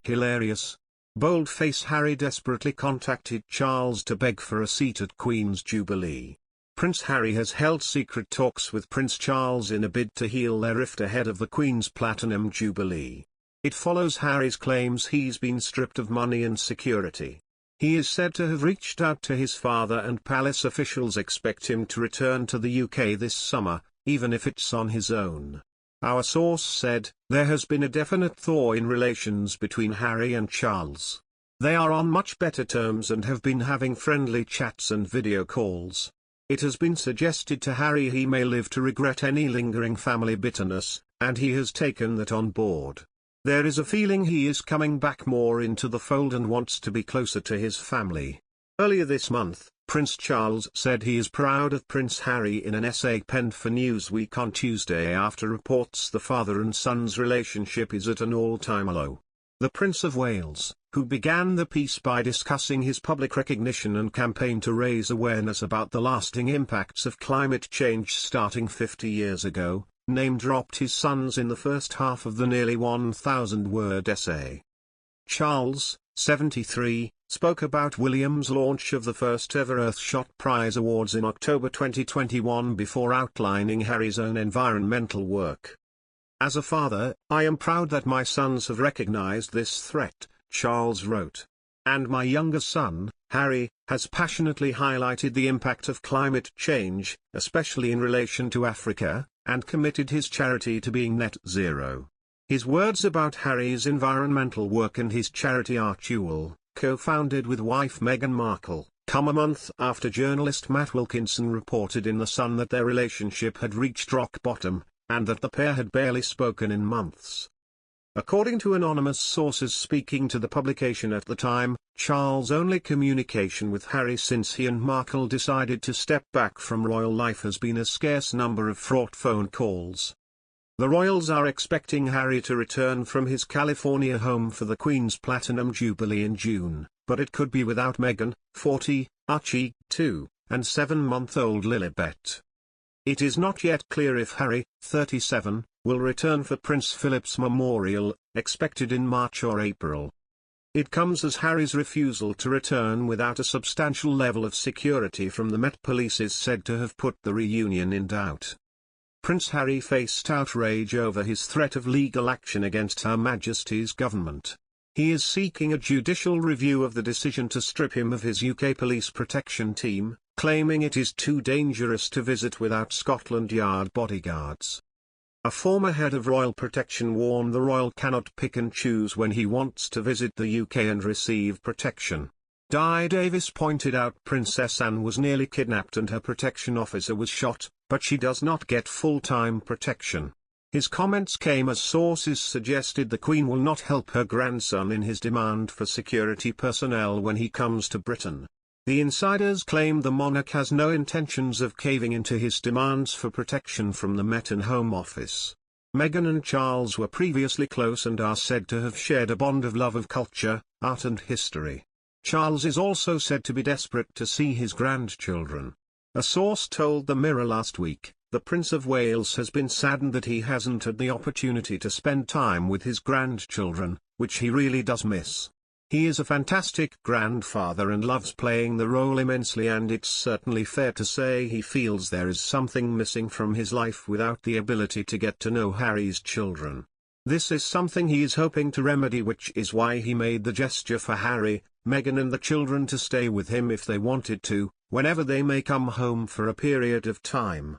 hilarious. Boldface Harry desperately contacted Charles to beg for a seat at Queen's Jubilee. Prince Harry has held secret talks with Prince Charles in a bid to heal their rift ahead of the Queen's Platinum Jubilee. It follows Harry's claims he's been stripped of money and security. He is said to have reached out to his father, and palace officials expect him to return to the UK this summer, even if it's on his own. Our source said, there has been a definite thaw in relations between Harry and Charles. They are on much better terms and have been having friendly chats and video calls. It has been suggested to Harry he may live to regret any lingering family bitterness, and he has taken that on board. There is a feeling he is coming back more into the fold and wants to be closer to his family. Earlier this month, Prince Charles said he is proud of Prince Harry in an essay penned for Newsweek on Tuesday after reports the father and son's relationship is at an all-time low. The Prince of Wales, who began the piece by discussing his public recognition and campaign to raise awareness about the lasting impacts of climate change starting 50 years ago, name-dropped his sons in the first half of the nearly 1,000-word essay. Charles, 73, spoke about William's launch of the first-ever Earthshot Prize Awards in October 2021 before outlining Harry's own environmental work. As a father, I am proud that my sons have recognized this threat, Charles wrote. And my younger son, Harry, has passionately highlighted the impact of climate change, especially in relation to Africa, and committed his charity to being net zero. His words about Harry's environmental work and his charity Archie, co-founded with wife Meghan Markle, come a month after journalist Matt Wilkinson reported in The Sun that their relationship had reached rock bottom, and that the pair had barely spoken in months. According to anonymous sources speaking to the publication at the time, Charles' only communication with Harry since he and Markle decided to step back from royal life has been a scarce number of fraught phone calls. The royals are expecting Harry to return from his California home for the Queen's Platinum Jubilee in June, but it could be without Meghan, 40, Archie, 2, and 7-month-old Lilibet. It is not yet clear if Harry, 37, will return for Prince Philip's memorial, expected in March or April. It comes as Harry's refusal to return without a substantial level of security from the Met Police is said to have put the reunion in doubt. Prince Harry faced outrage over his threat of legal action against Her Majesty's government. He is seeking a judicial review of the decision to strip him of his UK police protection team, claiming it is too dangerous to visit without Scotland Yard bodyguards. A former head of royal protection warned the royal cannot pick and choose when he wants to visit the UK and receive protection. Di Davis pointed out Princess Anne was nearly kidnapped and her protection officer was shot, but she does not get full-time protection. His comments came as sources suggested the Queen will not help her grandson in his demand for security personnel when he comes to Britain. The insiders claim the monarch has no intentions of caving into his demands for protection from the Met and Home Office. Meghan and Charles were previously close and are said to have shared a bond of love of culture, art and history. Charles is also said to be desperate to see his grandchildren. A source told the Mirror last week, the Prince of Wales has been saddened that he hasn't had the opportunity to spend time with his grandchildren, which he really does miss. He is a fantastic grandfather and loves playing the role immensely, and it's certainly fair to say he feels there is something missing from his life without the ability to get to know Harry's children. This is something he is hoping to remedy, which is why he made the gesture for Harry, Meghan and the children to stay with him if they wanted to, whenever they may come home for a period of time.